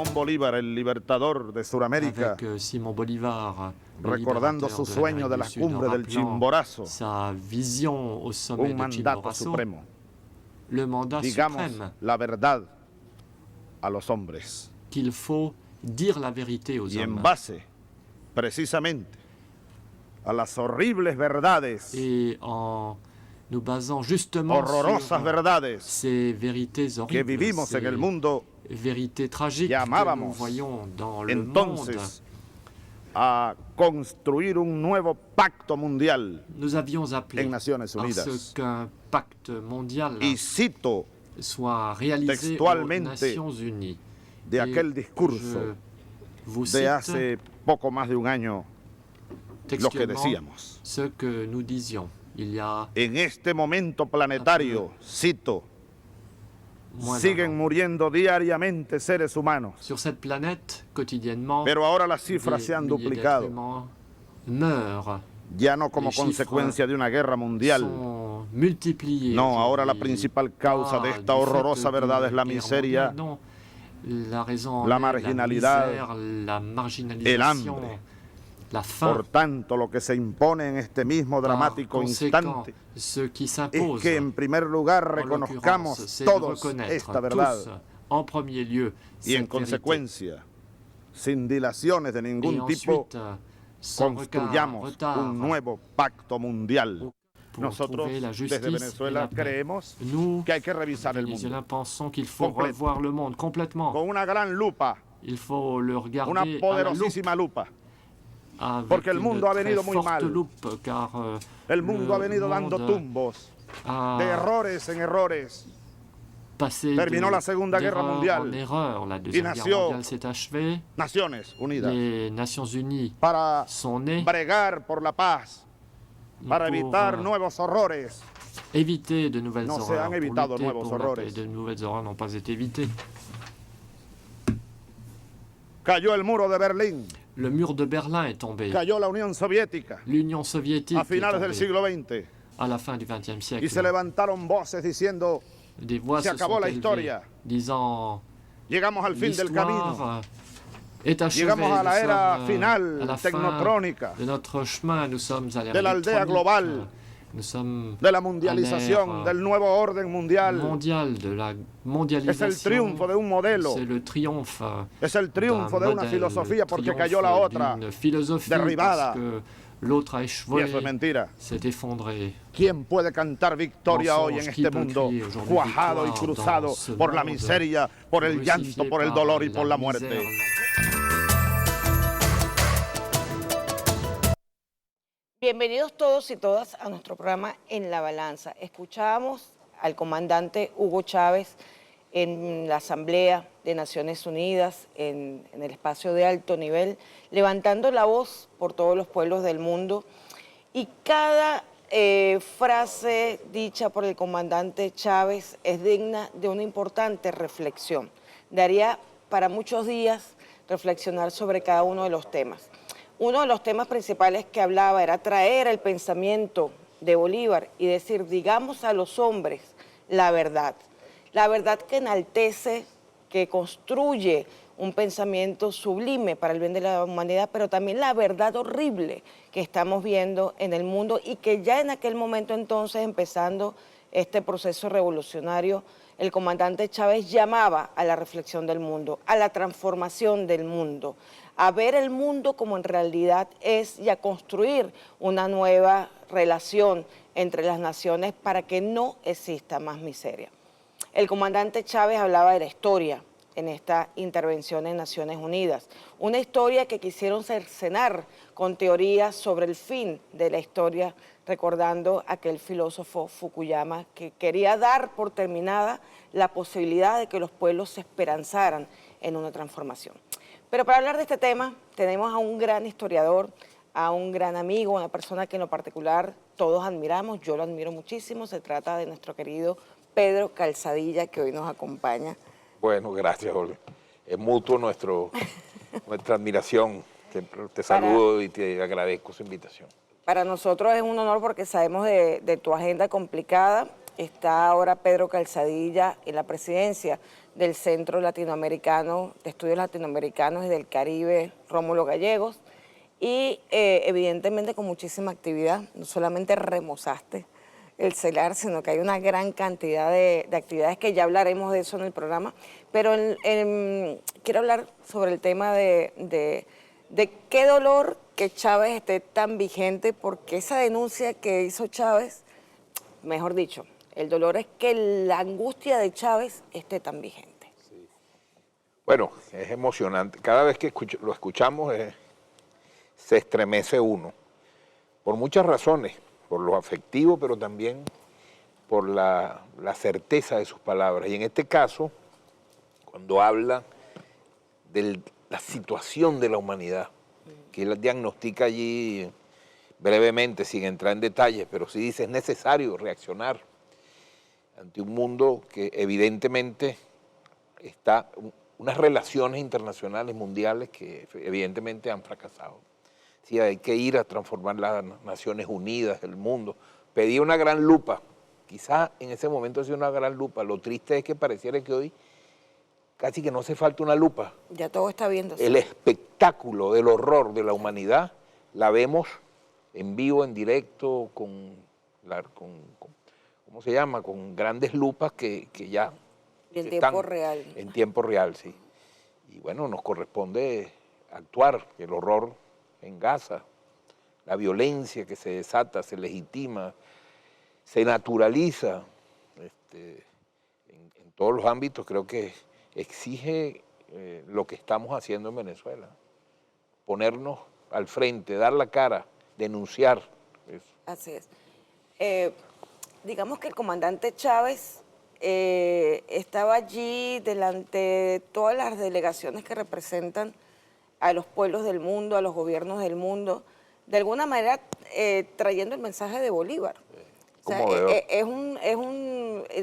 Simón Bolívar, el libertador de Sudamérica, avec Simon Bolivar, le recordando libérateur su de sueño de l'Amérique la du Sud, cumbre del rappelant Chimborazo, sa vision au sommet un de mandato Chimborazo, supremo. le mandat Digamos suprême la verdad a los hombres. qu'il faut dire la vérité aux Y en hommes. base, precisamente, a las horribles verdades, Et en nous basant justement horrorosas sur verdades ces vérités que horribles, vivimos en el ces mundo, vérités tragiques que nous llamábamos voyons dans le monde, entonces a construir un nuevo pacto mundial nous avions appelé en Naciones à ce Unidas. qu'un pacte mondial Y cito soit réalisé aux textualmente Nations Unies. de Et aquel discurso je vous de cite hace poco más de un año lo que textuellement decíamos. ce que nous disions il y a En este momento planetario, cito, moins d'un siguen an. muriendo diariamente seres humanos, Sur cette planète, quotidiennement, pero ahora las des cifras se han milliers d'êtres duplicado, humains meurent, ya no como les chiffres consecuencia de una guerra mundial. sont multipliés. No, ahora la aujourd'hui. principal causa de Pas esta du fait horrorosa d'une verdad es la guerre miseria, mondiale, non. La raison la en est marginalidad, la misère, la el marginalisation, hambre. la faim. Por tanto, lo que se impone en este mismo Par dramático conséquent, instante ce qui es s'impose, que en primer lugar en reconozcamos l'occurrence, c'est de todos reconnaître esta verdad tous, en premier lieu, y en cette vérité. consecuencia, sin dilaciones de Et ningún tipo, ensuite, sans construyamos retard, un nuevo pacto mundial. pour Nosotros trouver la desde justice et Venezuela la paix. creemos Nous, que hay que revisar el Vénézuéliens, mundo pensons qu'il faut Completo. revoir le monde complètement. con una gran lupa, Il faut le regarder una à la loupe, poderosísima lupa. avec Porque el une mundo ha très venido muy forte mal. loupe, car El mundo ha le venido dando monde tumbos a de errores en errores. passé Terminó la Segunda Guerra d'erreur Mundial. en erreur. La Deuxième Guerre nació mondiale s'est achevée. Naciones Unidas Les Nations Unies para sont nées bregar por la paz, para pour evitar nuevos horrores. éviter de nouvelles No se horreurs. han Pour evitado lutter nuevos pour la horrores. paix. De nouvelles horreurs n'ont pas été évitées. Cayó el muro de Berlín, Le mur de Berlin est tombé. cayó la Unión Soviética L'Union soviétique a est finales del tombée siglo XX à la fin du XXe y siècle. se levantaron voces diciendo, Des voix se se acabó sont la élevées, historia. disant llegamos al fin del camino, l'histoire est achevée. llegamos a la Nous era sommes, final à la fin tecnotrónica, de notre chemin. Nous sommes à l'ère de la aldea électronique. global, Nous sommes de la mundialización, del nuevo orden mundial. mondial, de la Es el mondialisation. triunfo de un modelo, C'est le triomphe es el triunfo de d'un una modèle, filosofía porque triomphe cayó la otra. d'une philosophie derribada. parce que l'autre a Y échoué, eso es mentira. s'est effondré. ¿Quién puede cantar victoria hoy en Mensonge, este ¿quién puede mundo crier aujourd'hui cuajado y victoire cruzado dans ce por la monde miseria, por el crucifié llanto, por el par dolor y por la muerte? misère? Bienvenidos todos y todas a nuestro programa En la Balanza. Escuchábamos al comandante Hugo Chávez en la Asamblea de Naciones Unidas, en el espacio de alto nivel, levantando la voz por todos los pueblos del mundo. Y cada frase dicha por el comandante Chávez es digna de una importante reflexión. Daría para muchos días reflexionar sobre cada uno de los temas. Uno de los temas principales que hablaba era traer el pensamiento de Bolívar y decir, digamos a los hombres la verdad que enaltece, que construye un pensamiento sublime para el bien de la humanidad, pero también la verdad horrible que estamos viendo en el mundo y que ya en aquel momento entonces, empezando este proceso revolucionario, el comandante Chávez llamaba a la reflexión del mundo, a la transformación del mundo, a ver el mundo como en realidad es y a construir una nueva relación entre las naciones para que no exista más miseria. El comandante Chávez hablaba de la historia en esta intervención en Naciones Unidas, una historia que quisieron cercenar con teorías sobre el fin de la historia, recordando a aquel filósofo Fukuyama que quería dar por terminada la posibilidad de que los pueblos se esperanzaran en una transformación. Pero para hablar de este tema tenemos a un gran historiador, a un gran amigo, una persona que en lo particular todos admiramos, yo lo admiro muchísimo, se trata de nuestro querido Pedro Calzadilla, que hoy nos acompaña. Bueno, gracias, Olga. Es mutuo nuestra admiración. Te saludo y te agradezco su invitación. Para nosotros es un honor porque sabemos de tu agenda complicada está ahora Pedro Calzadilla en la presidencia del Centro Latinoamericano de Estudios Latinoamericanos y del Caribe, Rómulo Gallegos, y evidentemente con muchísima actividad. No solamente remozaste el CELAR, sino que hay una gran cantidad de actividades que ya hablaremos de eso en el programa, pero quiero hablar sobre el tema de qué dolor que Chávez esté tan vigente, porque esa denuncia que hizo Chávez, mejor dicho, el dolor es que la angustia de Chávez esté tan vigente. Sí. Bueno, es emocionante. Cada vez que lo escuchamos se estremece uno, por muchas razones, por lo afectivo, pero también por la certeza de sus palabras. Y en este caso, cuando habla de la situación de la humanidad, que él diagnostica allí brevemente, sin entrar en detalles, pero sí dice, es necesario reaccionar ante un mundo que evidentemente está, unas relaciones internacionales, mundiales, que evidentemente han fracasado. Sí, hay que ir a transformar las Naciones Unidas, el mundo. Pedí una gran lupa, quizás en ese momento ha sido una gran lupa. Lo triste es que pareciera que hoy casi que no hace falta una lupa. Ya todo está viéndose. El espectáculo del horror de la humanidad la vemos en vivo, en directo, ¿cómo se llama? Con grandes lupas que ya Y en están tiempo real. en tiempo real, sí. Y bueno, nos corresponde actuar, el horror en Gaza, la violencia que se desata, se legitima, se naturaliza en todos los ámbitos. Creo que exige lo que estamos haciendo en Venezuela, ponernos al frente, dar la cara, denunciar eso. Así es. Digamos que el comandante Chávez estaba allí delante de todas las delegaciones que representan a los pueblos del mundo, a los gobiernos del mundo, de alguna manera trayendo el mensaje de Bolívar. O sea,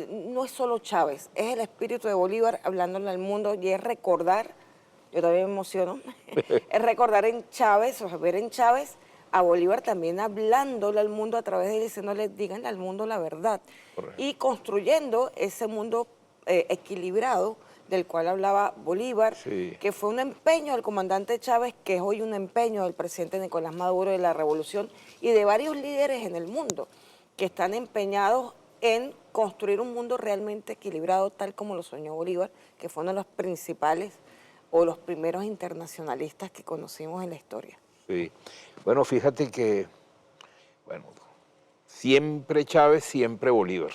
no es solo Chávez, es el espíritu de Bolívar hablándole al mundo, y es recordar, yo también me emociono, es recordar en Chávez, o sea, ver en Chávez a Bolívar también hablándole al mundo a través de él, diciéndole, díganle al mundo la verdad. Correcto. Y construyendo ese mundo equilibrado del cual hablaba Bolívar, sí, que fue un empeño del comandante Chávez, que es hoy un empeño del presidente Nicolás Maduro, de la revolución y de varios líderes en el mundo que están empeñados en construir un mundo realmente equilibrado, tal como lo soñó Bolívar, que fue uno de los principales o los primeros internacionalistas que conocimos en la historia. Sí, bueno, fíjate que, bueno, siempre Chávez, siempre Bolívar.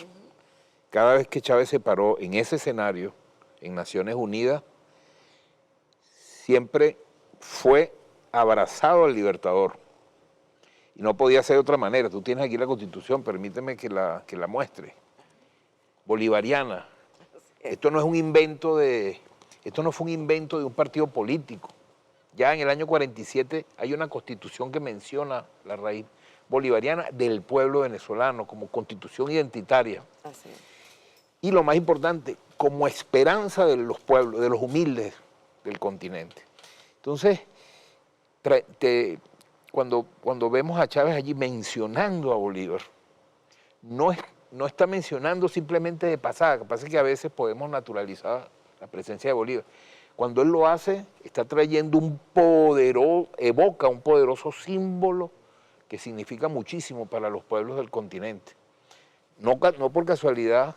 Cada vez que Chávez se paró en ese escenario, en Naciones Unidas, siempre fue abrazado al libertador. Y no podía ser de otra manera. Tú tienes aquí la Constitución, permíteme que la muestre. Bolivariana. Esto no es un invento esto no fue un invento de un partido político. Ya en el año 47 hay una Constitución que menciona la raíz bolivariana del pueblo venezolano como constitución identitaria. Así es. Y lo más importante, como esperanza de los pueblos, de los humildes del continente. Entonces, cuando vemos a Chávez allí mencionando a Bolívar, no está mencionando simplemente de pasada, lo que pasa es que a veces podemos naturalizar la presencia de Bolívar. Cuando él lo hace, está trayendo evoca un poderoso símbolo que significa muchísimo para los pueblos del continente. No por casualidad,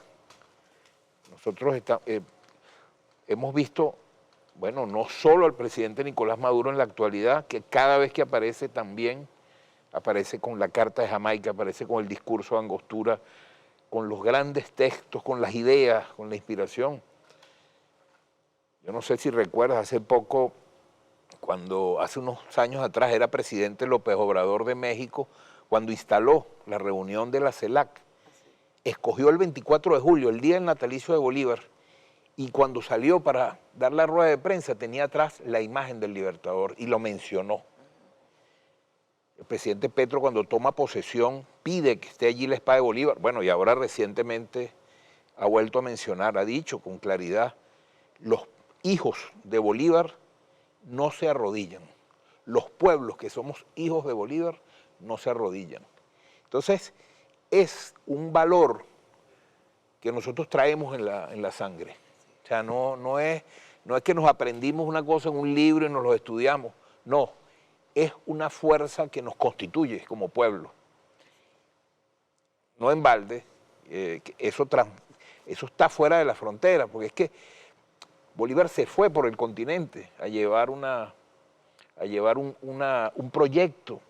nosotros hemos visto, bueno, no solo al presidente Nicolás Maduro en la actualidad, que cada vez que aparece también, aparece con la Carta de Jamaica, aparece con el discurso de Angostura, con los grandes textos, con las ideas, con la inspiración. Yo no sé si recuerdas, hace poco, cuando hace unos años atrás era presidente López Obrador de México, cuando instaló la reunión de la CELAC, escogió el 24 de julio, el día del natalicio de Bolívar, y cuando salió para dar la rueda de prensa tenía atrás la imagen del libertador y lo mencionó. El presidente Petro, cuando toma posesión, pide que esté allí la espada de Bolívar. Bueno, y ahora recientemente ha vuelto a mencionar, ha dicho con claridad, los hijos de Bolívar no se arrodillan. Los pueblos que somos hijos de Bolívar no se arrodillan. Entonces, es un valor que nosotros traemos en la sangre. O sea, no es que nos aprendimos una cosa en un libro y nos lo estudiamos. No, es una fuerza que nos constituye como pueblo. No en balde, eso está fuera de la frontera, porque es que Bolívar se fue por el continente a llevar un proyecto,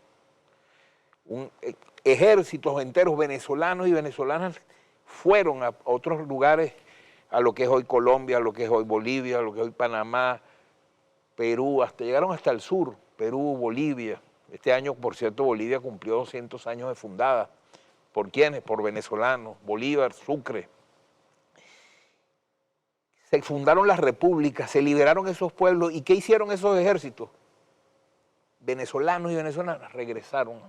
ejércitos enteros venezolanos y venezolanas fueron a otros lugares, a lo que es hoy Colombia, a lo que es hoy Bolivia, a lo que es hoy Panamá, Perú, llegaron hasta el sur, Perú, Bolivia. Este año, por cierto, Bolivia cumplió 200 años de fundada. ¿Por quiénes? Por venezolanos, Bolívar, Sucre. Se fundaron las repúblicas, se liberaron esos pueblos. ¿Y qué hicieron esos ejércitos? Venezolanos y venezolanas regresaron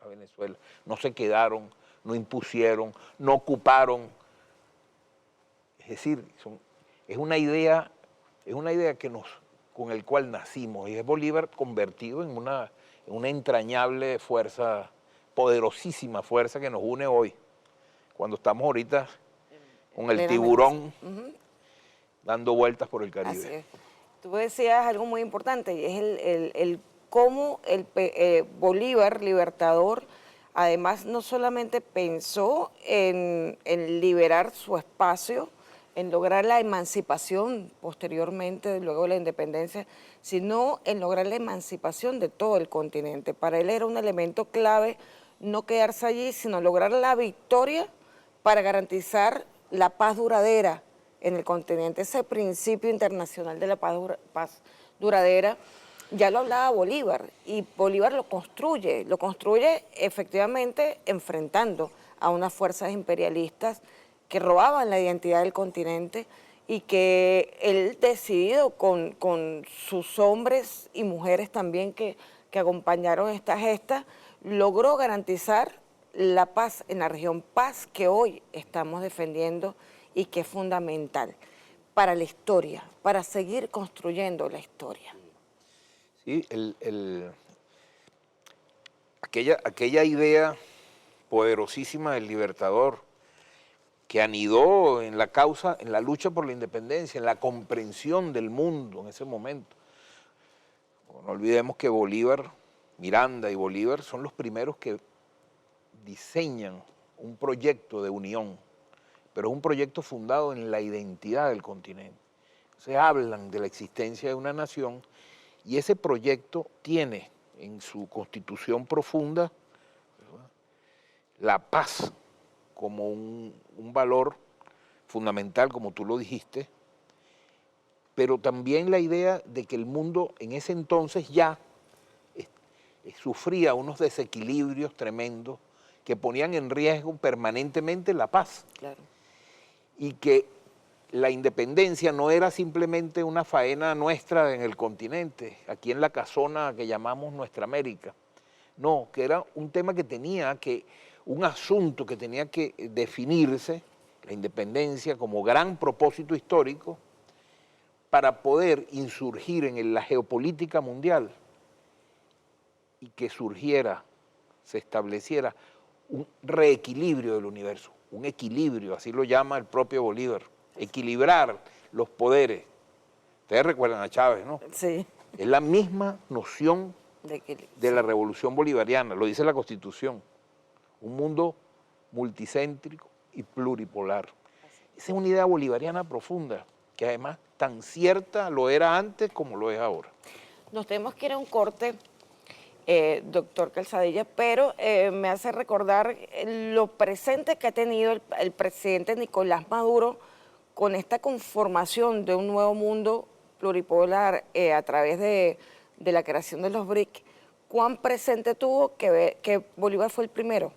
a Venezuela. No se quedaron, no impusieron, no ocuparon. Es decir, es una idea con el cual nacimos. Y es Bolívar convertido en una entrañable fuerza, poderosísima fuerza que nos une hoy. Cuando estamos ahorita con el tiburón dando vueltas por el Caribe. Así es. Tú decías algo muy importante, y es el cómo Bolívar, libertador, además no solamente pensó en liberar su espacio, en lograr la emancipación posteriormente, luego de la independencia, sino en lograr la emancipación de todo el continente. Para él era un elemento clave no quedarse allí, sino lograr la victoria para garantizar la paz duradera en el continente. Ese principio internacional de la paz duradera, ya lo hablaba Bolívar, y Bolívar lo construye efectivamente enfrentando a unas fuerzas imperialistas que robaban la identidad del continente, y que él, decidido con sus hombres y mujeres también que acompañaron esta gesta, logró garantizar la paz en la región, paz que hoy estamos defendiendo y que es fundamental para la historia, para seguir construyendo la historia. Sí, aquella idea poderosísima del libertador que anidó en la causa, en la lucha por la independencia, en la comprensión del mundo en ese momento. No olvidemos que Bolívar, Miranda y Bolívar son los primeros que diseñan un proyecto de unión, pero es un proyecto fundado en la identidad del continente. Se hablan de la existencia de una nación, y ese proyecto tiene en su constitución profunda, ¿verdad?, la paz como un valor fundamental, como tú lo dijiste, pero también la idea de que el mundo en ese entonces ya sufría unos desequilibrios tremendos que ponían en riesgo permanentemente la paz. Claro. Y que la independencia no era simplemente una faena nuestra en el continente, aquí en la casona que llamamos Nuestra América. No, que era un tema que un asunto que tenía que definirse, la independencia como gran propósito histórico, para poder insurgir en la geopolítica mundial y que se estableciera un reequilibrio del universo, un equilibrio, así lo llama el propio Bolívar, equilibrar los poderes. Ustedes recuerdan a Chávez, ¿no? Sí. Es la misma noción de la revolución bolivariana, lo dice la Constitución, un mundo multicéntrico y pluripolar. Esa es una idea bolivariana profunda, que además tan cierta lo era antes como lo es ahora. Nos tenemos que ir a un corte, doctor Calzadilla, pero me hace recordar lo presente que ha tenido el presidente Nicolás Maduro con esta conformación de un nuevo mundo pluripolar a través de la creación de los BRIC. ¿Cuán presente tuvo que Bolívar fue el primero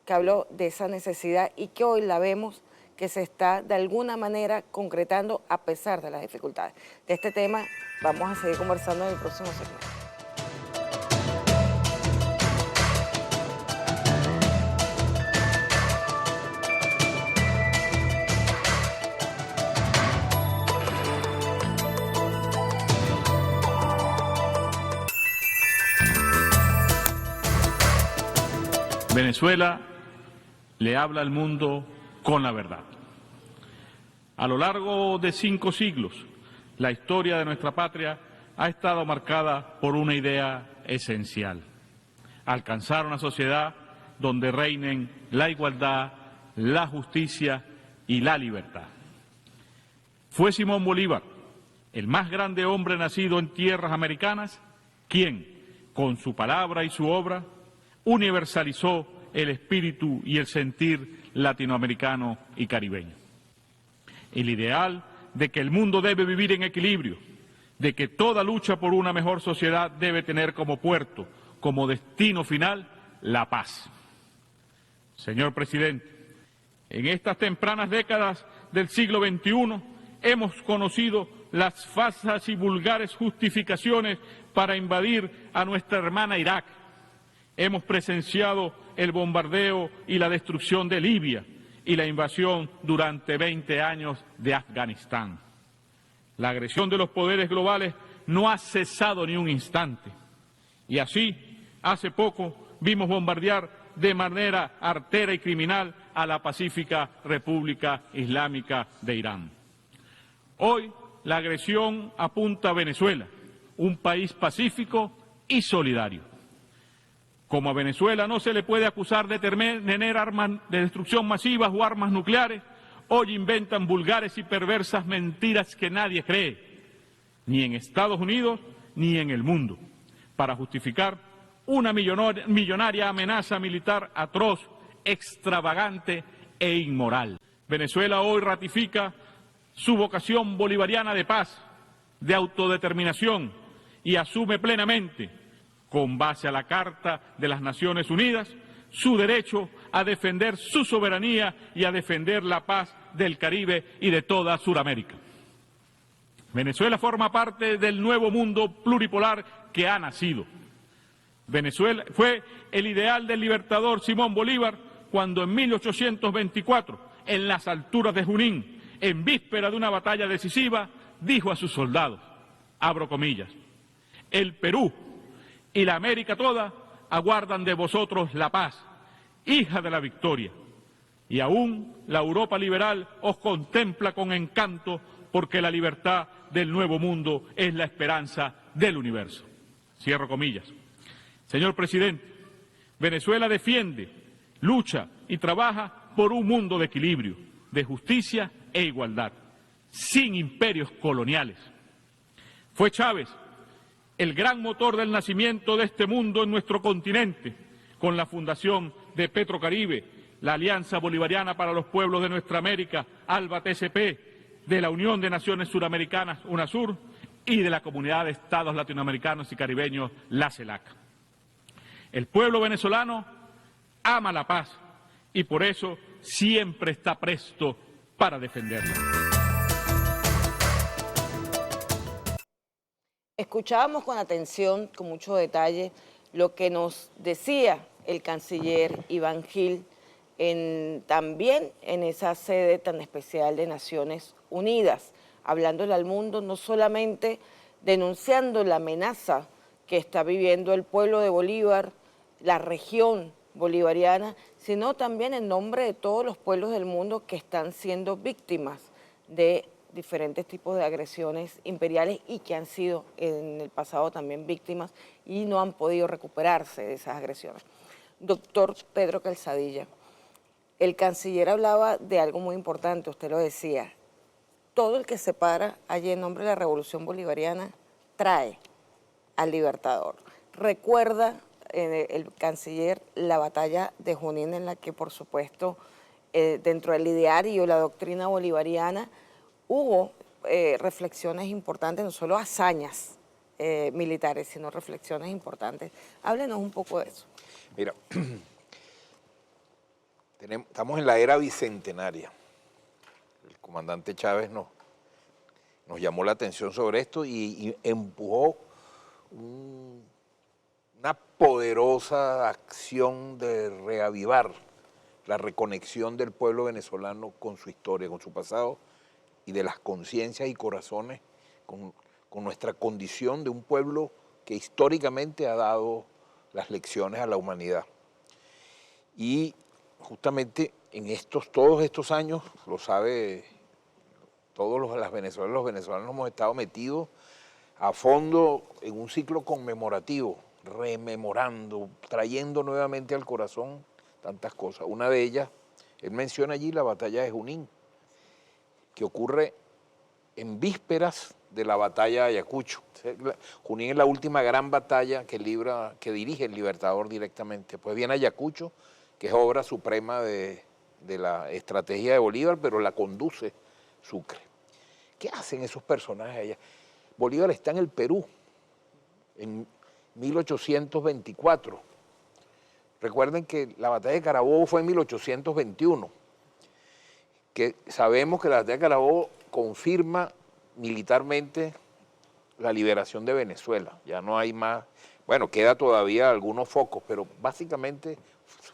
que habló de esa necesidad y que hoy la vemos que se está de alguna manera concretando a pesar de las dificultades? De este tema vamos a seguir conversando en el próximo segmento. Venezuela le habla al mundo con la verdad. A lo largo de 5 siglos, la historia de nuestra patria ha estado marcada por una idea esencial: alcanzar una sociedad donde reinen la igualdad, la justicia y la libertad. Fue Simón Bolívar, el más grande hombre nacido en tierras americanas, quien, con su palabra y su obra, universalizó el espíritu y el sentir latinoamericano y caribeño. El ideal de que el mundo debe vivir en equilibrio, de que toda lucha por una mejor sociedad debe tener como puerto, como destino final, la paz. Señor presidente, en estas tempranas décadas del siglo XXI hemos conocido las falsas y vulgares justificaciones para invadir a nuestra hermana Irak. Hemos presenciado el bombardeo y la destrucción de Libia y la invasión durante 20 años de Afganistán. La agresión de los poderes globales no ha cesado ni un instante. Y así, hace poco, vimos bombardear de manera artera y criminal a la pacífica República Islámica de Irán. Hoy, la agresión apunta a Venezuela, un país pacífico y solidario. Como a Venezuela no se le puede acusar de tener armas de destrucción masivas o armas nucleares, hoy inventan vulgares y perversas mentiras que nadie cree, ni en Estados Unidos ni en el mundo, para justificar una millonaria amenaza militar atroz, extravagante e inmoral. Venezuela hoy ratifica su vocación bolivariana de paz, de autodeterminación, y asume plenamente, con base a la Carta de las Naciones Unidas, su derecho a defender su soberanía y a defender la paz del Caribe y de toda Sudamérica. Venezuela forma parte del nuevo mundo pluripolar que ha nacido. Venezuela fue el ideal del libertador Simón Bolívar cuando en 1824, en las alturas de Junín, en víspera de una batalla decisiva, dijo a sus soldados, abro comillas, el Perú y la América toda aguardan de vosotros la paz, hija de la victoria, y aún la Europa liberal os contempla con encanto porque la libertad del nuevo mundo es la esperanza del universo. Cierro comillas. Señor presidente, Venezuela defiende, lucha y trabaja por un mundo de equilibrio, de justicia e igualdad, sin imperios coloniales. Fue Chávez el gran motor del nacimiento de este mundo en nuestro continente, con la fundación de Petrocaribe, la Alianza Bolivariana para los Pueblos de Nuestra América, ALBA-TCP, de la Unión de Naciones Suramericanas, UNASUR, y de la Comunidad de Estados Latinoamericanos y Caribeños, la CELAC. El pueblo venezolano ama la paz y por eso siempre está presto para defenderla. Escuchábamos con atención, con mucho detalle, lo que nos decía el canciller Iván Gil también en esa sede tan especial de Naciones Unidas, hablándole al mundo, no solamente denunciando la amenaza que está viviendo el pueblo de Bolívar, la región bolivariana, sino también en nombre de todos los pueblos del mundo que están siendo víctimas de diferentes tipos de agresiones imperiales y que han sido en el pasado también víctimas y no han podido recuperarse de esas agresiones. Doctor Pedro Calzadilla, el canciller hablaba de algo muy importante, usted lo decía, todo el que se para allí en nombre de la Revolución Bolivariana trae al Libertador. Recuerda el canciller la batalla de Junín en la que, por supuesto, dentro del ideario, la doctrina bolivariana, hubo reflexiones importantes, no solo hazañas militares, sino reflexiones importantes. Háblenos un poco de eso. Mira, estamos en la era bicentenaria. El comandante Chávez nos llamó la atención sobre esto y empujó una poderosa acción de reavivar la reconexión del pueblo venezolano con su historia, con su pasado y de las conciencias y corazones con nuestra condición de un pueblo que históricamente ha dado las lecciones a la humanidad. Y justamente en todos estos años, lo sabe los venezolanos hemos estado metidos a fondo en un ciclo conmemorativo, rememorando, trayendo nuevamente al corazón tantas cosas. Una de ellas, él menciona allí la batalla de Junín, que ocurre en vísperas de la batalla de Ayacucho. Junín es la última gran batalla que dirige el Libertador directamente. Pues viene Ayacucho, que es obra suprema de la estrategia de Bolívar, pero la conduce Sucre. ¿Qué hacen esos personajes allá? Bolívar está en el Perú en 1824. Recuerden que la batalla de Carabobo fue en 1821, que sabemos que la batalla de Carabobo confirma militarmente la liberación de Venezuela. Ya no hay más, bueno, queda todavía algunos focos, pero básicamente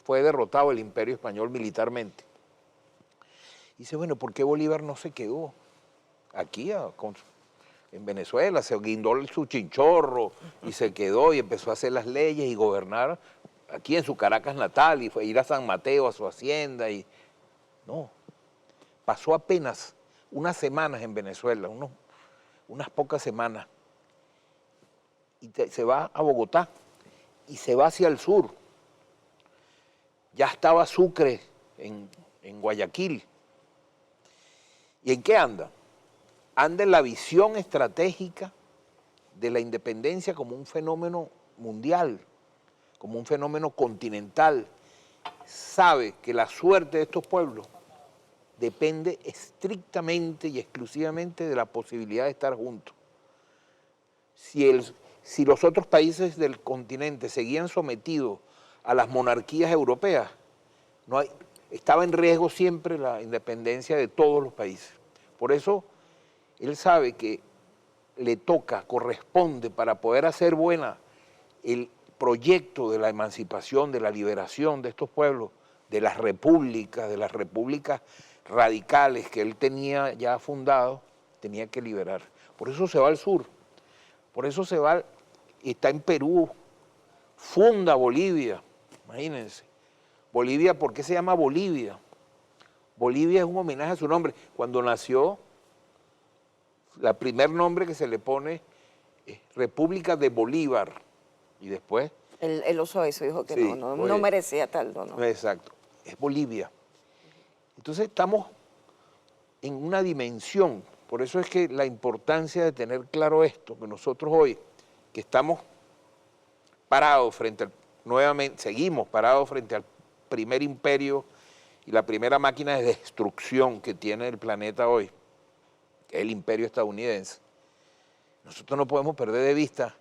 fue derrotado el Imperio Español militarmente. Y dice, bueno, ¿por qué Bolívar no se quedó aquí en Venezuela? Se guindó su chinchorro y se quedó y empezó a hacer las leyes y gobernar aquí en su Caracas natal y fue ir a San Mateo, a su hacienda. Y no, pasó apenas unas semanas en Venezuela, unas pocas semanas, y se va a Bogotá y se va hacia el sur. Ya estaba Sucre en Guayaquil. ¿Y en qué anda? Anda en la visión estratégica de la independencia como un fenómeno mundial, como un fenómeno continental. Sabe que la suerte de estos pueblos depende estrictamente y exclusivamente de la posibilidad de estar juntos. Si los otros países del continente seguían sometidos a las monarquías europeas, estaba en riesgo siempre la independencia de todos los países. Por eso, él sabe que le corresponde para poder hacer buena el proyecto de la emancipación, de la liberación de estos pueblos, de las repúblicas radicales que él tenía ya fundado, tenía que liberar. Por eso se va al sur, por eso se va, está en Perú, funda Bolivia, imagínense. Bolivia, ¿por qué se llama Bolivia? Bolivia es un homenaje a su nombre. Cuando nació, el primer nombre que se le pone es República de Bolívar. Y después... Él usó eso, dijo que sí, no merecía tal honor. Exacto, es Bolivia. Entonces estamos en una dimensión, por eso es que la importancia de tener claro esto, que nosotros hoy, que estamos parados seguimos parados frente al primer imperio y la primera máquina de destrucción que tiene el planeta hoy, que es el imperio estadounidense. Nosotros no podemos perder de vista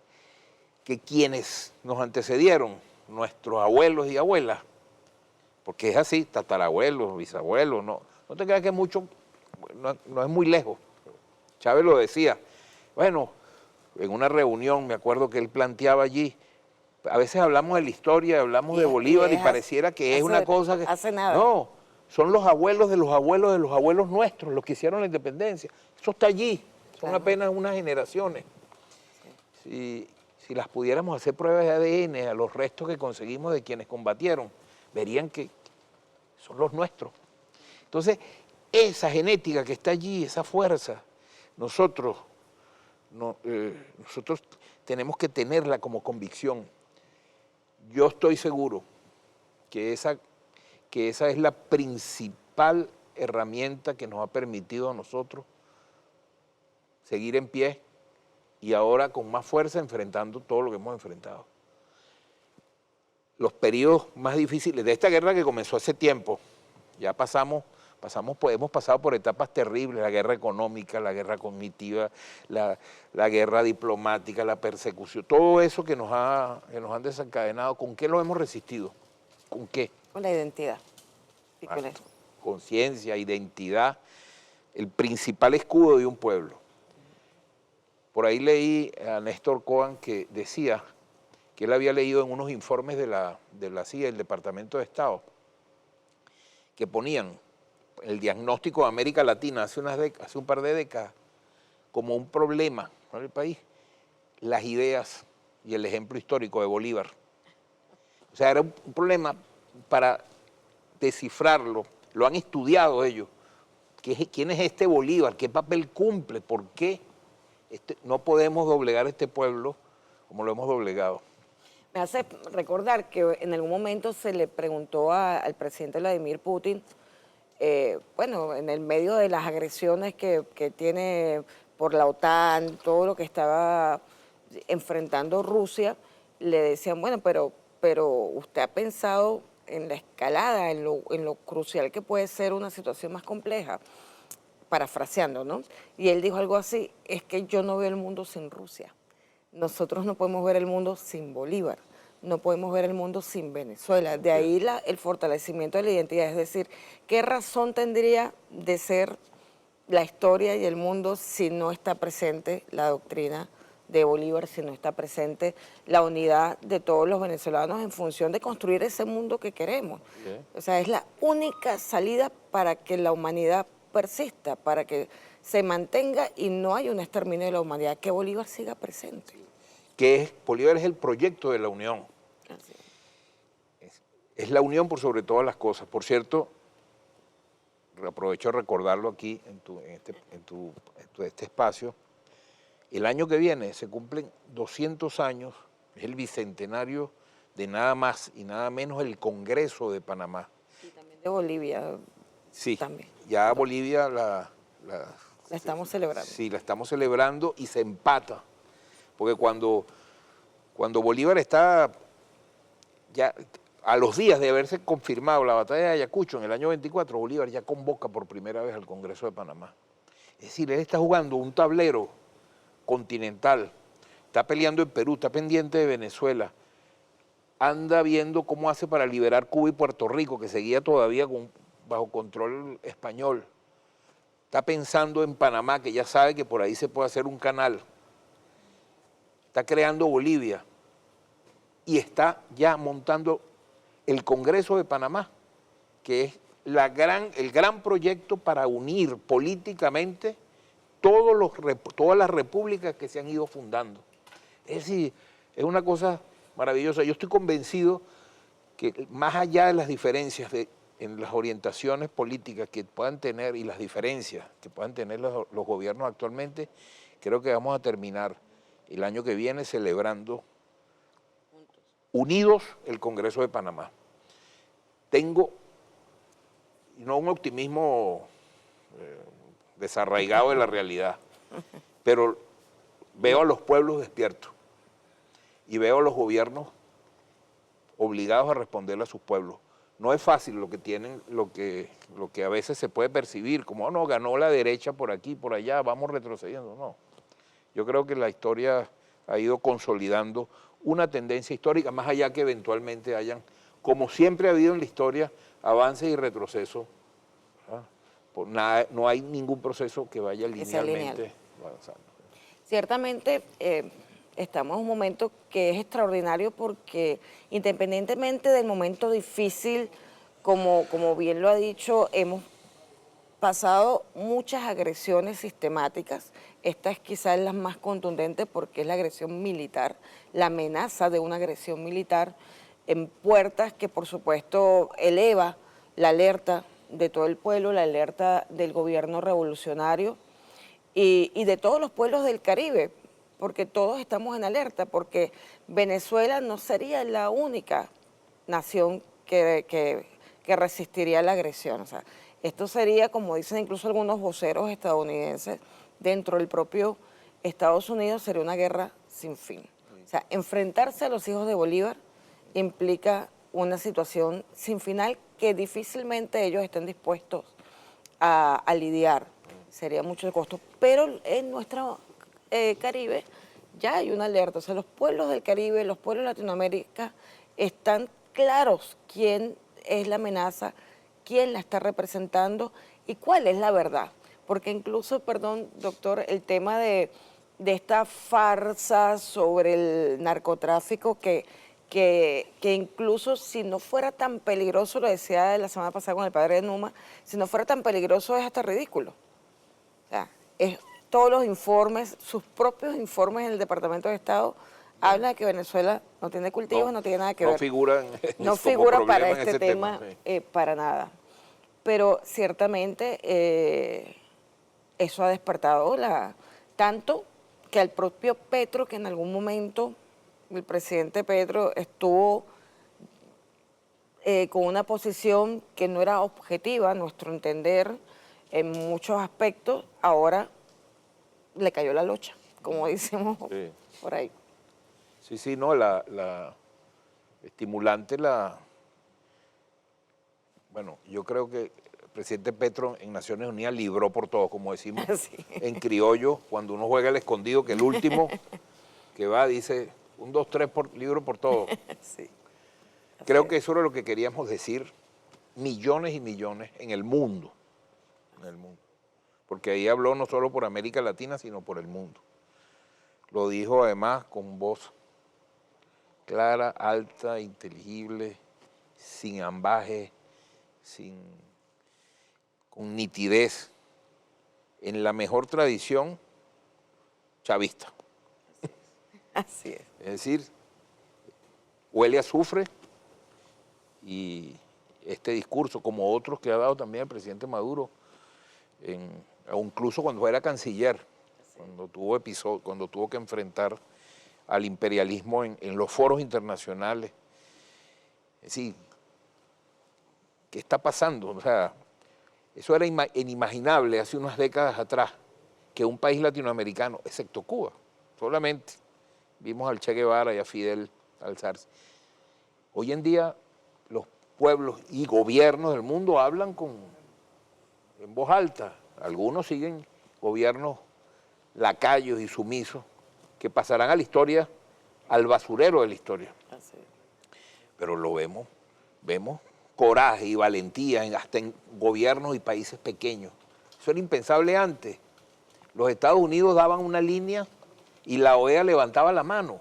que quienes nos antecedieron, nuestros abuelos y abuelas, porque es así, tatarabuelos, bisabuelos, no te creas que es mucho, no es muy lejos. Chávez lo decía, bueno, en una reunión me acuerdo que él planteaba allí, a veces hablamos de la historia, hablamos de Bolívar y pareciera que es una cosa que... Hace nada. No, son los abuelos de los abuelos de los abuelos nuestros, los que hicieron la independencia. Eso está allí, son apenas unas generaciones. Si las pudiéramos hacer pruebas de ADN a los restos que conseguimos de quienes combatieron, verían que son los nuestros. Entonces, esa genética que está allí, esa fuerza, nosotros tenemos que tenerla como convicción. Yo estoy seguro que esa es la principal herramienta que nos ha permitido a nosotros seguir en pie y ahora con más fuerza enfrentando todo lo que hemos enfrentado. Los periodos más difíciles de esta guerra que comenzó hace tiempo, ya hemos pasado por etapas terribles, la guerra económica, la guerra cognitiva, la guerra diplomática, la persecución, todo eso que nos han desencadenado. ¿Con qué lo hemos resistido? ¿Con qué? Con la identidad. Y con Exacto. Conciencia, identidad, el principal escudo de un pueblo. Por ahí leí a Néstor Cohen que decía que él había leído en unos informes de la CIA, el Departamento de Estado, que ponían el diagnóstico de América Latina hace un par de décadas como un problema para el país, las ideas y el ejemplo histórico de Bolívar. O sea, era un problema para descifrarlo, lo han estudiado ellos, ¿Quién es este Bolívar? ¿Qué papel cumple? ¿Por qué no podemos doblegar este pueblo como lo hemos doblegado? Me hace recordar que en algún momento se le preguntó al presidente Vladimir Putin, bueno, en el medio de las agresiones que tiene por la OTAN, todo lo que estaba enfrentando Rusia, le decían, bueno, pero usted ha pensado en la escalada, en lo crucial que puede ser una situación más compleja, parafraseando, ¿no? Y él dijo algo así, es que yo no veo el mundo sin Rusia. Nosotros no podemos ver el mundo sin Bolívar, no podemos ver el mundo sin Venezuela. De ahí el fortalecimiento de la identidad, es decir, ¿qué razón tendría de ser la historia y el mundo si no está presente la doctrina de Bolívar, si no está presente la unidad de todos los venezolanos en función de construir ese mundo que queremos? O sea, es la única salida para que la humanidad persista, para que se mantenga y no haya un exterminio de la humanidad, que Bolívar siga presente. Bolívar es el proyecto de la unión. Así Es la unión por sobre todas las cosas. Por cierto, aprovecho de recordarlo aquí en este espacio. El año que viene se cumplen 200 años, es el bicentenario de nada más y nada menos el Congreso de Panamá. Y también de Bolivia. Sí, también. ya Bolivia la estamos celebrando. Sí, la estamos celebrando y se empata. Porque cuando Bolívar está ya a los días de haberse confirmado la batalla de Ayacucho en el año 24, Bolívar ya convoca por primera vez al Congreso de Panamá. Es decir, él está jugando un tablero continental, está peleando en Perú, está pendiente de Venezuela, anda viendo cómo hace para liberar Cuba y Puerto Rico, que seguía todavía bajo control español. Está pensando en Panamá, que ya sabe que por ahí se puede hacer un canal. Está creando Bolivia y está ya montando el Congreso de Panamá, que es el gran proyecto para unir políticamente todas las repúblicas que se han ido fundando. Es decir, es una cosa maravillosa. Yo estoy convencido que más allá de las diferencias en las orientaciones políticas que puedan tener y las diferencias que puedan tener los gobiernos actualmente, creo que vamos a terminar el año que viene celebrando unidos el Congreso de Panamá. Tengo no un optimismo desarraigado de la realidad, pero veo a los pueblos despiertos y veo a los gobiernos obligados a responderle a sus pueblos. No es fácil lo que tienen, lo que a veces se puede percibir, como no, ganó la derecha por aquí, por allá, vamos retrocediendo. No, yo creo que la historia ha ido consolidando una tendencia histórica, más allá que eventualmente hayan, como siempre ha habido en la historia, avances y retrocesos. No hay ningún proceso que vaya linealmente avanzando. Ciertamente estamos en un momento que es extraordinario porque independientemente del momento difícil, como bien lo ha dicho, hemos pasado muchas agresiones sistemáticas. Esta es quizás la más contundente porque es la agresión militar, la amenaza de una agresión militar en puertas que por supuesto eleva la alerta de todo el pueblo, la alerta del gobierno revolucionario y de todos los pueblos del Caribe, porque todos estamos en alerta, porque Venezuela no sería la única nación que resistiría la agresión. O sea, esto sería, como dicen incluso algunos voceros estadounidenses, dentro del propio Estados Unidos sería una guerra sin fin. O sea, enfrentarse a los hijos de Bolívar implica una situación sin final que difícilmente ellos estén dispuestos a lidiar. Sería mucho el costo. Pero en nuestro Caribe ya hay una alerta. O sea, los pueblos del Caribe, los pueblos de Latinoamérica están claros quién es la amenaza, quién la está representando y cuál es la verdad. Porque incluso, perdón, doctor, el tema de esta farsa sobre el narcotráfico que incluso si no fuera tan peligroso, lo decía la semana pasada con el padre de Numa, si no fuera tan peligroso es hasta ridículo. O sea, todos los informes, sus propios informes en el Departamento de Estado, hablan de que Venezuela no tiene cultivos, no tiene nada que ver. No figura para este tema, para nada. pero ciertamente eso ha despertado tanto que al propio Petro, que en algún momento el presidente Petro estuvo con una posición que no era objetiva, a nuestro entender, en muchos aspectos, ahora le cayó la locha, como decimos por ahí. Sí, sí, no, la estimulante, bueno, yo creo que el presidente Petro en Naciones Unidas libró por todo, como decimos Sí. en criollo, cuando uno juega al escondido, que el último que va dice 1, 2, 3, libro por todo. Sí. Creo que eso era lo que queríamos decir millones y millones en el mundo, porque ahí habló no solo por América Latina, sino por el mundo. Lo dijo además con voz clara, alta, inteligible, sin ambaje, con nitidez, en la mejor tradición chavista. Así es. Es decir, huele a azufre y este discurso, como otros que ha dado también el presidente Maduro, incluso cuando era canciller, cuando tuvo que enfrentar al imperialismo en los foros internacionales. Es decir, ¿qué está pasando? O sea, eso era inimaginable hace unas décadas atrás, que un país latinoamericano, excepto Cuba, solamente vimos al Che Guevara y a Fidel alzarse. Hoy en día los pueblos y gobiernos del mundo hablan en voz alta. Algunos siguen gobiernos lacayos y sumisos que pasarán a la historia, al basurero de la historia. Así es. Pero lo vemos coraje y valentía hasta en gobiernos y países pequeños. Eso era impensable antes. Los Estados Unidos daban una línea y la OEA levantaba la mano.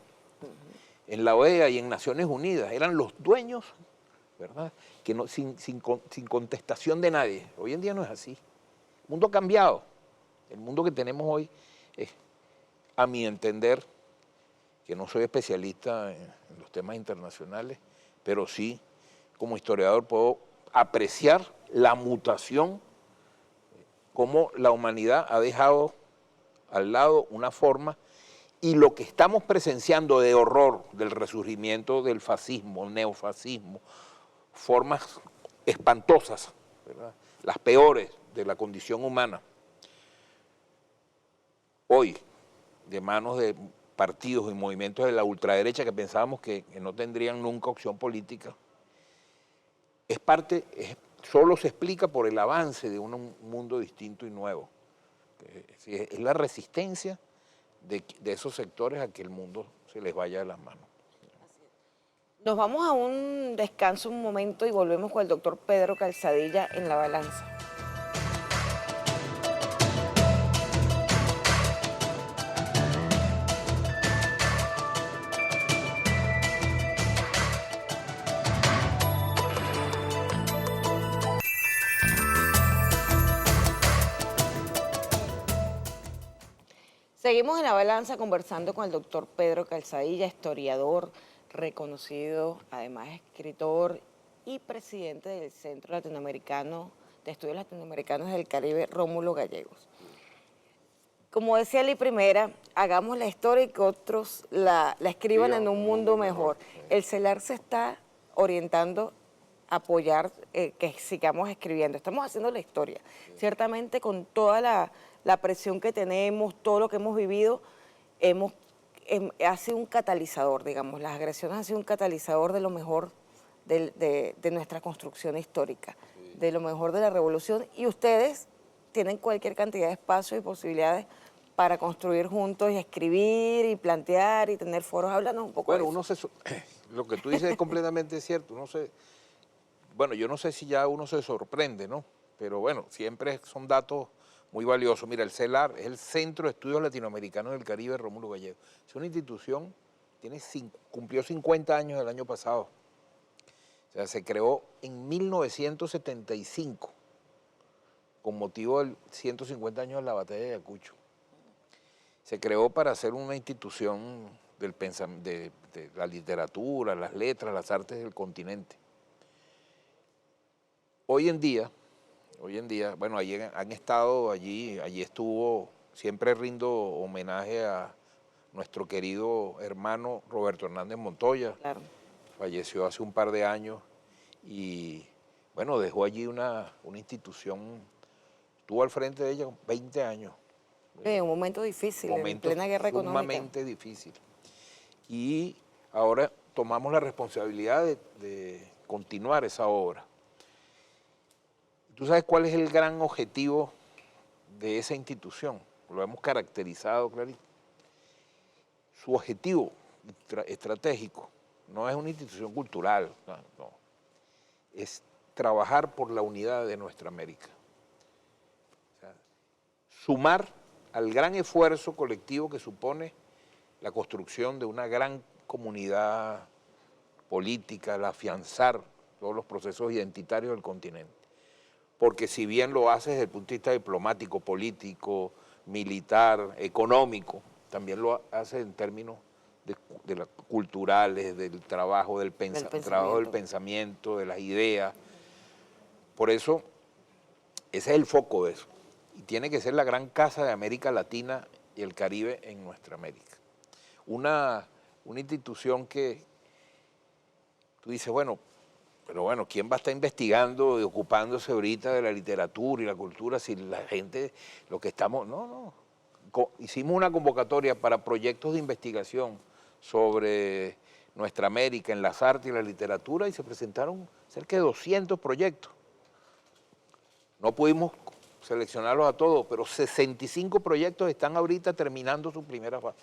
En la OEA y en Naciones Unidas eran los dueños, ¿verdad? Que no, sin contestación de nadie. Hoy en día no es así. El mundo ha cambiado. El mundo que tenemos hoy es, a mi entender, que no soy especialista en los temas internacionales, pero sí, como historiador, puedo apreciar la mutación, cómo la humanidad ha dejado al lado una forma, y lo que estamos presenciando de horror del resurgimiento del fascismo, el neofascismo, formas espantosas, ¿verdad? Las peores de la condición humana, hoy, de manos de partidos y movimientos de la ultraderecha que pensábamos que no tendrían nunca opción política, solo se explica por el avance de un mundo distinto y nuevo. Es la resistencia de esos sectores a que el mundo se les vaya de las manos. Nos vamos a un descanso un momento y volvemos con el doctor Pedro Calzadilla en La Balanza. Seguimos en La Balanza conversando con el doctor Pedro Calzadilla, historiador reconocido, además escritor y presidente del Centro Latinoamericano de Estudios Latinoamericanos del Caribe, Rómulo Gallegos. Como decía Lee Primera, hagamos la historia y que otros la escriban en un mundo mejor. El CELAR se está orientando a apoyar que sigamos escribiendo. Estamos haciendo la historia. Ciertamente con toda la presión que tenemos, todo lo que hemos vivido, ha sido un catalizador, digamos. Las agresiones han sido un catalizador de lo mejor de nuestra construcción histórica, de lo mejor de la revolución, y ustedes tienen cualquier cantidad de espacios y posibilidades para construir juntos y escribir y plantear y tener foros. Háblanos un poco de eso. Lo que tú dices es completamente cierto. Bueno, yo no sé si ya uno se sorprende, ¿no? Pero bueno, siempre son datos muy valiosos. Mira, el CELAR es el Centro de Estudios Latinoamericanos del Caribe, Rómulo Gallegos. Es una institución, cumplió 50 años el año pasado. O sea, se creó en 1975 con motivo del 150 años de la batalla de Ayacucho. Se creó para ser una institución de la literatura, las letras, las artes del continente. Hoy en día, Hoy en día, bueno, allí han estado allí estuvo, siempre rindo homenaje a nuestro querido hermano Roberto Hernández Montoya. Claro. Falleció hace un par de años y, bueno, dejó allí una institución, estuvo al frente de ella 20 años. Un momento difícil, en Momento plena guerra económica. sumamente difícil. Y ahora tomamos la responsabilidad de continuar esa obra. ¿Tú sabes cuál es el gran objetivo de esa institución? Lo hemos caracterizado clarito. Su objetivo estratégico no es una institución cultural, no. Es trabajar por la unidad de nuestra América. O sea, sumar al gran esfuerzo colectivo que supone la construcción de una gran comunidad política, el afianzar todos los procesos identitarios del continente. Porque si bien lo hace desde el punto de vista diplomático, político, militar, económico, también lo hace en términos culturales, del trabajo, trabajo del pensamiento, de las ideas. Por eso, ese es el foco de eso. Y tiene que ser la gran casa de América Latina y el Caribe en nuestra América. Una institución que tú dices, bueno, pero bueno, ¿quién va a estar investigando y ocupándose ahorita de la literatura y la cultura si la gente, lo que estamos, no. Hicimos una convocatoria para proyectos de investigación sobre nuestra América en las artes y la literatura y se presentaron cerca de 200 proyectos. No pudimos seleccionarlos a todos, pero 65 proyectos están ahorita terminando su primera fase.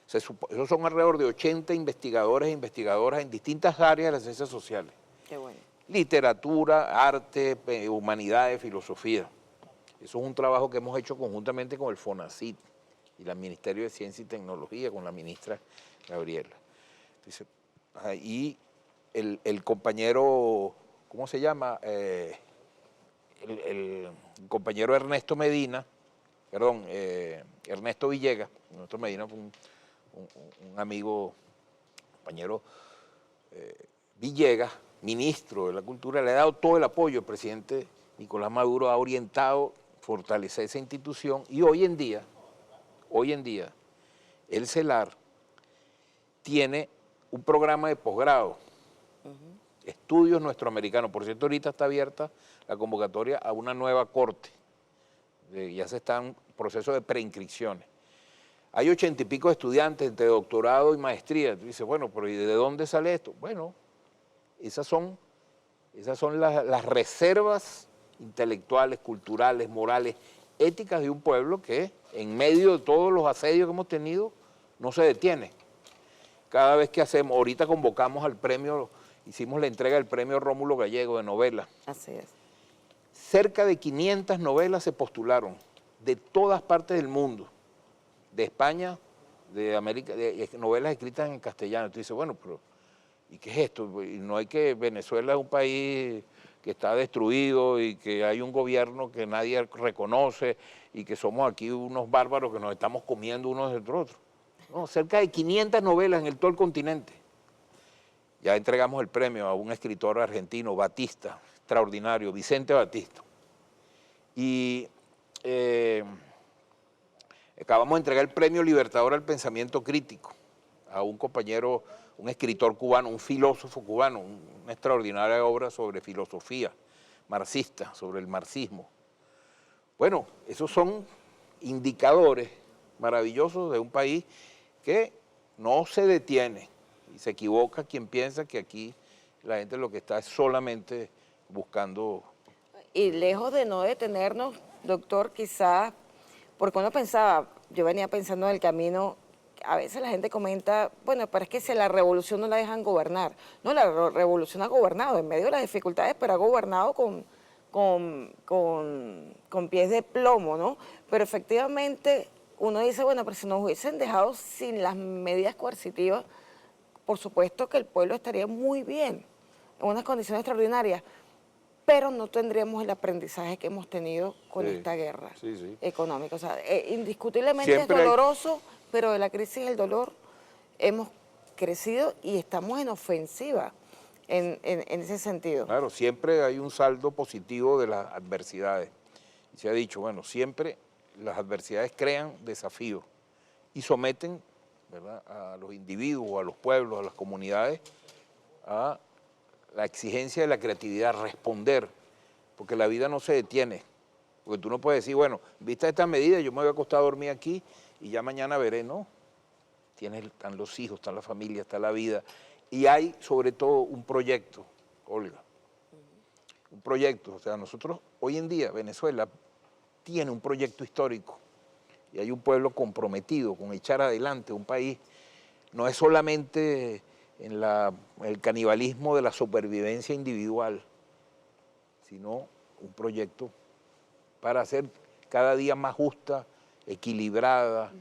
Esos son alrededor de 80 investigadores e investigadoras en distintas áreas de las ciencias sociales. Qué bueno. Literatura, arte, humanidades, filosofía. Eso es un trabajo que hemos hecho conjuntamente con el FONACYT y el Ministerio de Ciencia y Tecnología, con la ministra Gabriela. Entonces, y el compañero, ¿cómo se llama? El compañero Ernesto Medina, perdón, Ernesto Villegas. Ernesto Medina fue un amigo, compañero Villegas, ministro de la Cultura, le ha dado todo el apoyo. El presidente Nicolás Maduro ha orientado fortalecer esa institución y hoy en día, el CELAR tiene un programa de posgrado, estudios nuestroamericanos. Por cierto, ahorita está abierta la convocatoria a una nueva corte, ya se está en proceso de preinscripciones. Hay 80 y pico de estudiantes entre doctorado y maestría. Tú dices, bueno, pero ¿y de dónde sale esto? Bueno, esas son las reservas intelectuales, culturales, morales, éticas de un pueblo que en medio de todos los asedios que hemos tenido no se detiene. Cada vez que hacemos, ahorita convocamos al premio, hicimos la entrega del premio Rómulo Gallego de novela. Así es. Cerca de 500 novelas se postularon de todas partes del mundo, de España, de América, de novelas escritas en castellano. Tú dices, bueno, pero ¿y qué es esto? Y no hay que Venezuela es un país que está destruido y que hay un gobierno que nadie reconoce y que somos aquí unos bárbaros que nos estamos comiendo unos entre otros. No, cerca de 500 novelas en todo el continente. Ya entregamos el premio a un escritor argentino, Batista, extraordinario, Vicente Batista. Y acabamos de entregar el premio Libertador al Pensamiento Crítico a un compañero, un escritor cubano, un filósofo cubano, una extraordinaria obra sobre filosofía marxista, sobre el marxismo. Bueno, esos son indicadores maravillosos de un país que no se detiene y se equivoca quien piensa que aquí la gente lo que está es solamente buscando. Y lejos de no detenernos, doctor, quizás, porque uno pensaba, yo venía pensando en el camino, a veces la gente comenta, bueno, pero es que si la revolución no la dejan gobernar. No, la revolución ha gobernado en medio de las dificultades, pero ha gobernado con pies de plomo, ¿no? Pero efectivamente uno dice, bueno, pero si nos hubiesen dejado sin las medidas coercitivas, por supuesto que el pueblo estaría muy bien, en unas condiciones extraordinarias, pero no tendríamos el aprendizaje que hemos tenido con esta guerra económica. O sea, indiscutiblemente siempre es doloroso, pero de la crisis y el dolor hemos crecido y estamos en ofensiva. en ese sentido. Claro, siempre hay un saldo positivo de las adversidades. Y se ha dicho, bueno, siempre las adversidades crean desafíos y someten, ¿verdad?, a los individuos, a los pueblos, a las comunidades, a la exigencia de la creatividad, responder, porque la vida no se detiene. Porque tú no puedes decir, bueno, vista esta medida, yo me voy a acostar a dormir aquí y ya mañana veré, no. Están los hijos, está la familia, está la vida. Y hay sobre todo un proyecto, Olga. Un proyecto, o sea, nosotros hoy en día, Venezuela tiene un proyecto histórico y hay un pueblo comprometido con echar adelante un país. No es solamente en el canibalismo de la supervivencia individual, sino un proyecto para hacer cada día más justa, equilibrada,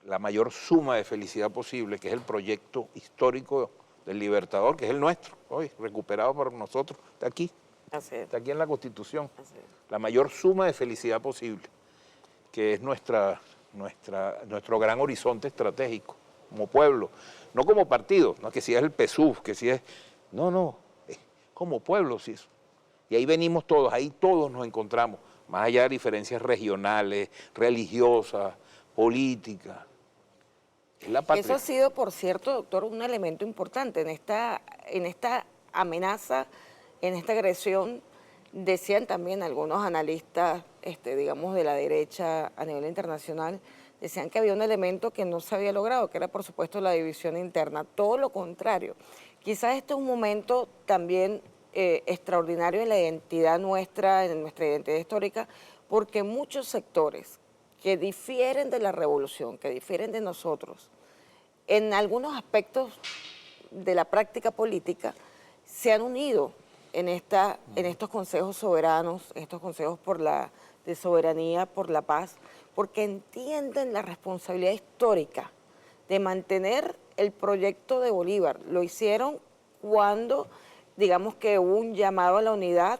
la mayor suma de felicidad posible, que es el proyecto histórico del Libertador, que es el nuestro, hoy recuperado por nosotros, está aquí, Así es. está aquí en la Constitución, Así es. la mayor suma de felicidad posible, que es nuestro gran horizonte estratégico, como pueblo, no como partido, no que si es el PSUV, que si es, no, como pueblo, sí. Y ahí venimos todos, ahí todos nos encontramos, más allá de diferencias regionales, religiosas, políticas. Es la patria. Eso ha sido, por cierto, doctor, un elemento importante en esta amenaza, en esta agresión. Decían también algunos analistas, digamos, de la derecha a nivel internacional, decían que había un elemento que no se había logrado, que era, por supuesto, la división interna. Todo lo contrario. Quizás este es un momento también extraordinario en la identidad nuestra, en nuestra identidad histórica, porque muchos sectores que difieren de la revolución, que difieren de nosotros, en algunos aspectos de la práctica política, se han unido en estos consejos soberanos, estos consejos de soberanía, por la paz, porque entienden la responsabilidad histórica de mantener el proyecto de Bolívar. Lo hicieron cuando, digamos, que hubo un llamado a la unidad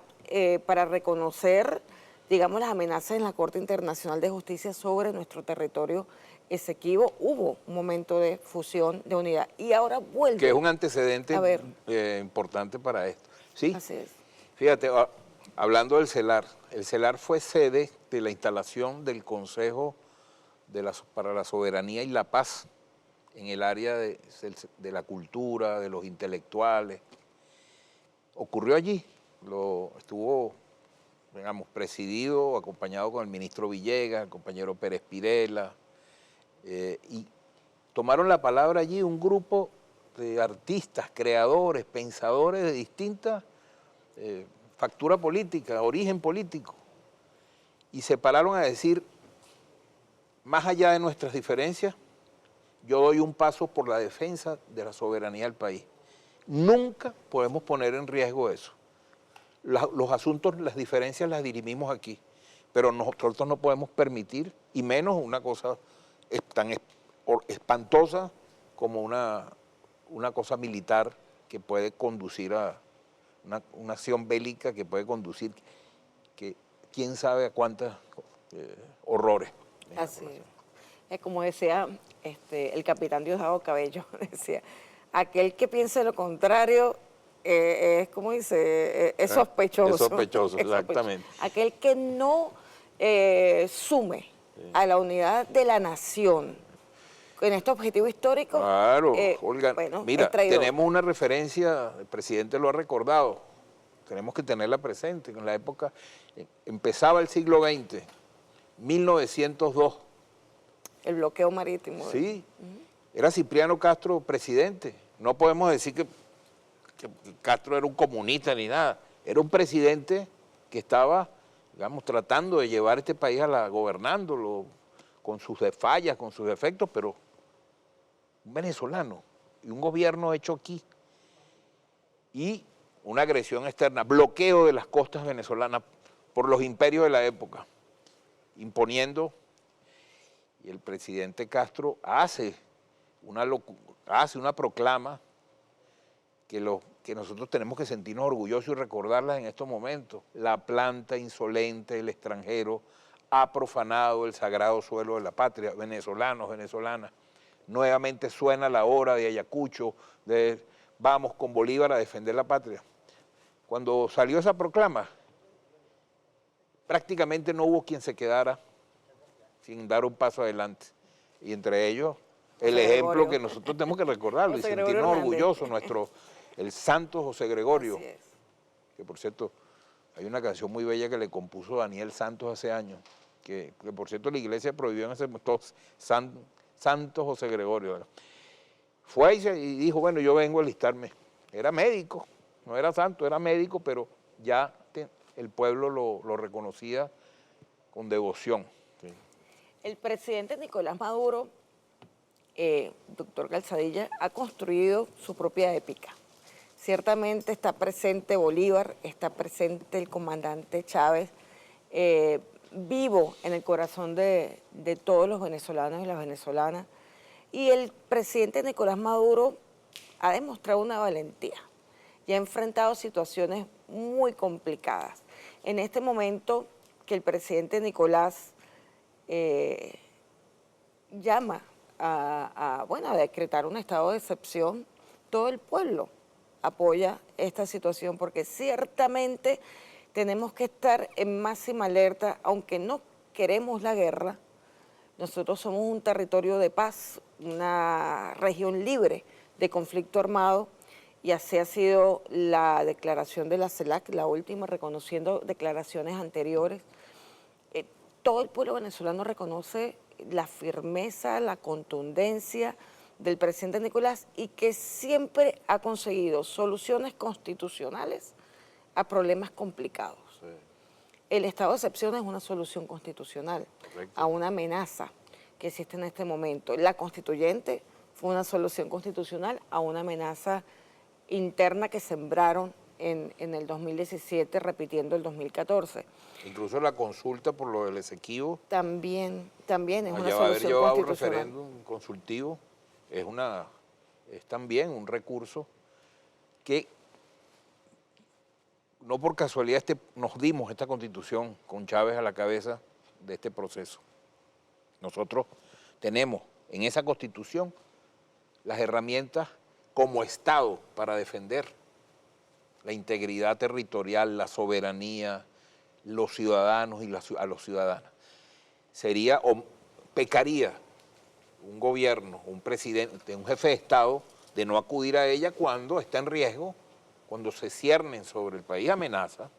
para reconocer, digamos, las amenazas en la Corte Internacional de Justicia sobre nuestro territorio Esequibo. Hubo un momento de fusión, de unidad, y ahora vuelve. Que es un antecedente importante para esto. ¿Sí? Así es. Fíjate, hablando del CELAR, el CELAR fue sede de la instalación del Consejo para la Soberanía y la Paz en el área de la cultura, de los intelectuales. Ocurrió allí, estuvo, digamos, presidido, acompañado con el ministro Villegas, el compañero Pérez Pirela, y tomaron la palabra allí un grupo de artistas, creadores, pensadores de distintas factura política, origen político, y se pararon a decir, más allá de nuestras diferencias, yo doy un paso por la defensa de la soberanía del país. Nunca podemos poner en riesgo eso. Los asuntos, las diferencias las dirimimos aquí, pero nosotros no podemos permitir, y menos una cosa tan espantosa como una cosa militar que puede conducir a una acción bélica, que puede conducir, que quién sabe a cuántos horrores. Así es. Como decía el capitán Diosdado Cabello, decía, aquel que piense lo contrario es, como dice, es sospechoso. Es sospechoso, exactamente. Aquel que no sume a la unidad de la nación en este objetivo histórico. Claro, Olga, bueno, mira, tenemos una referencia, el presidente lo ha recordado, tenemos que tenerla presente. En la época, empezaba el siglo XX, 1902. El bloqueo marítimo. Sí, era Cipriano Castro presidente. No podemos decir que Castro era un comunista ni nada. Era un presidente que estaba, digamos, tratando de llevar este país gobernándolo, con sus fallas, con sus defectos, pero un venezolano y un gobierno hecho aquí y una agresión externa, bloqueo de las costas venezolanas por los imperios de la época, imponiendo, y el presidente Castro hace una proclama que nosotros tenemos que sentirnos orgullosos y recordarlas en estos momentos. La planta insolente del extranjero ha profanado el sagrado suelo de la patria. Venezolanos, venezolanas, nuevamente suena la hora de Ayacucho vamos con Bolívar a defender la patria. Cuando salió esa proclama, prácticamente no hubo quien se quedara sin dar un paso adelante. Y entre ellos, el José ejemplo Gregorio. que nosotros tenemos que recordarlo y José Gregorio sentirnos Hernández. orgullosos, el santo José Gregorio, Así es. que por cierto, hay una canción muy bella que le compuso Daniel Santos hace años, que por cierto la iglesia prohibió en ese momento Santo José Gregorio. Fue y dijo, bueno, yo vengo a alistarme. Era médico, no era santo, era médico, pero ya el pueblo lo reconocía con devoción. Sí. El presidente Nicolás Maduro, doctor Calzadilla, ha construido su propia épica. Ciertamente está presente Bolívar, está presente el comandante Chávez, vivo en el corazón de todos los venezolanos y las venezolanas. Y el presidente Nicolás Maduro ha demostrado una valentía y ha enfrentado situaciones muy complicadas. En este momento que el presidente Nicolás llama a decretar un estado de excepción, todo el pueblo apoya esta situación porque ciertamente tenemos que estar en máxima alerta, aunque no queremos la guerra. Nosotros somos un territorio de paz, una región libre de conflicto armado, y así ha sido la declaración de la CELAC, la última, reconociendo declaraciones anteriores. Todo el pueblo venezolano reconoce la firmeza, la contundencia del presidente Nicolás y que siempre ha conseguido soluciones constitucionales a problemas complicados. Sí. El estado de excepción es una solución constitucional. Correcto. A una amenaza que existe en este momento. La constituyente fue una solución constitucional a una amenaza interna que sembraron en el 2017, repitiendo el 2014. Incluso la consulta por lo del Esequibo. También es una solución constitucional. Un referéndum consultivo es también un recurso que no por casualidad nos dimos esta constitución con Chávez a la cabeza de este proceso. Nosotros tenemos en esa constitución las herramientas como Estado para defender la integridad territorial, la soberanía, los ciudadanos y a los ciudadanos. Sería o pecaría un gobierno, un presidente, un jefe de Estado de no acudir a ella cuando está en riesgo, cuando se ciernen sobre el país amenazas,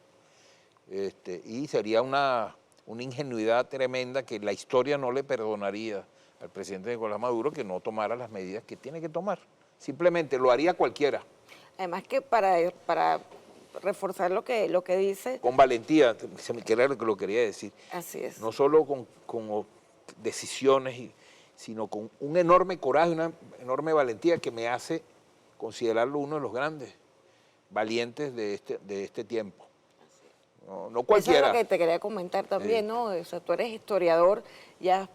y sería una ingenuidad tremenda que la historia no le perdonaría al presidente Nicolás Maduro que no tomara las medidas que tiene que tomar. Simplemente lo haría cualquiera. Además que para reforzar lo que dice... Con valentía, que era lo que lo quería decir. Así es. No solo con decisiones, sino con un enorme coraje, una enorme valentía que me hace considerarlo uno de los grandes valientes de este tiempo. No cualquiera. Eso es lo que te quería comentar también, ¿no? O sea, tú eres historiador y has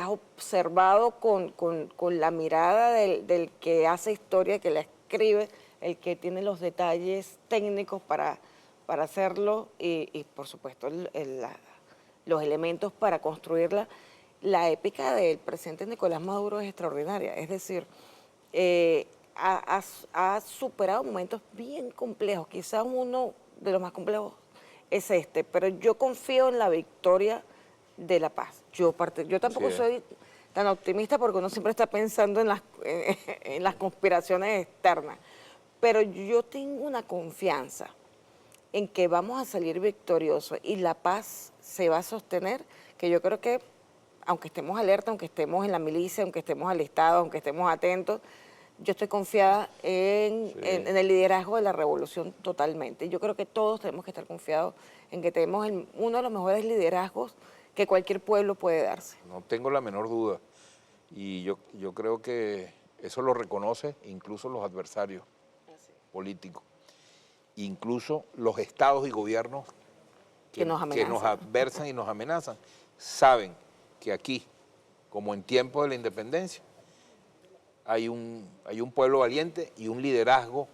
observado con la mirada del que hace historia, que la escribe, el que tiene los detalles técnicos para hacerlo y por supuesto, los elementos para construirla. La épica del presidente Nicolás Maduro es extraordinaria, es decir, ha superado momentos bien complejos, quizás uno de los más complejos es pero yo confío en la victoria de la paz. Yo tampoco soy tan optimista porque uno siempre está pensando en las conspiraciones externas, pero yo tengo una confianza en que vamos a salir victoriosos y la paz se va a sostener, que yo creo que aunque estemos alerta, aunque estemos en la milicia, aunque estemos alistados, aunque estemos atentos, yo estoy confiada en el liderazgo de la revolución totalmente. Yo creo que todos tenemos que estar confiados en que tenemos uno de los mejores liderazgos que cualquier pueblo puede darse. No tengo la menor duda. Y yo creo que eso lo reconoce incluso los adversarios políticos, incluso los estados y gobiernos que nos adversan y nos amenazan, saben que aquí, como en tiempo de la independencia, hay un pueblo valiente y un liderazgo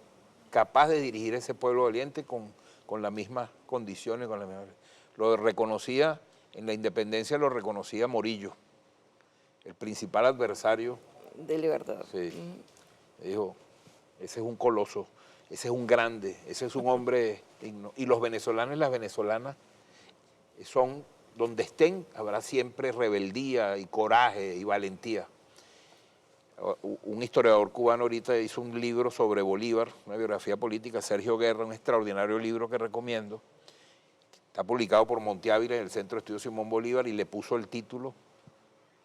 capaz de dirigir ese pueblo valiente con las mismas condiciones. Lo reconocía, en la independencia lo reconocía Morillo, el principal adversario. De Libertador. Sí. Dijo, ese es un coloso, ese es un grande, ese es un hombre digno. Y los venezolanos y las venezolanas son, donde estén, habrá siempre rebeldía y coraje y valentía. Un historiador cubano ahorita hizo un libro sobre Bolívar, una biografía política, Sergio Guerra, un extraordinario libro que recomiendo. Está publicado por Monte Ávila en el Centro de Estudios Simón Bolívar y le puso el título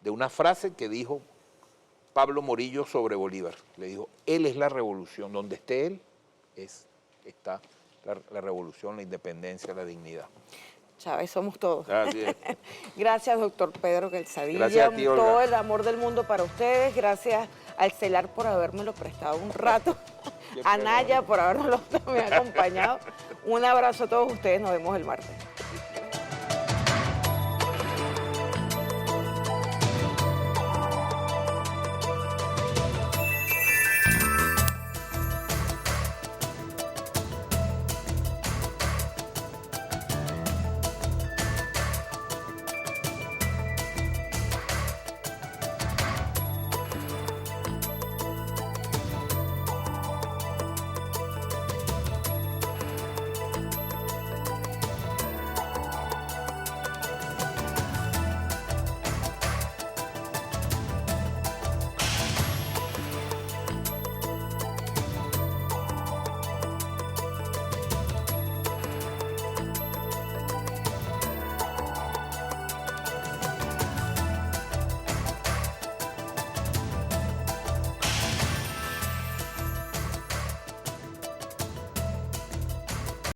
de una frase que dijo Pablo Morillo sobre Bolívar. Le dijo, él es la revolución, donde esté él, está la revolución, la independencia, la dignidad. Chávez, somos todos. Así es. Gracias, doctor Pedro Quetzadilla. Gracias a ti, Olga. Todo el amor del mundo para ustedes. Gracias al CELAR por habérmelo prestado un rato. A Naya por habernos también acompañado. Un abrazo a todos ustedes. Nos vemos el martes.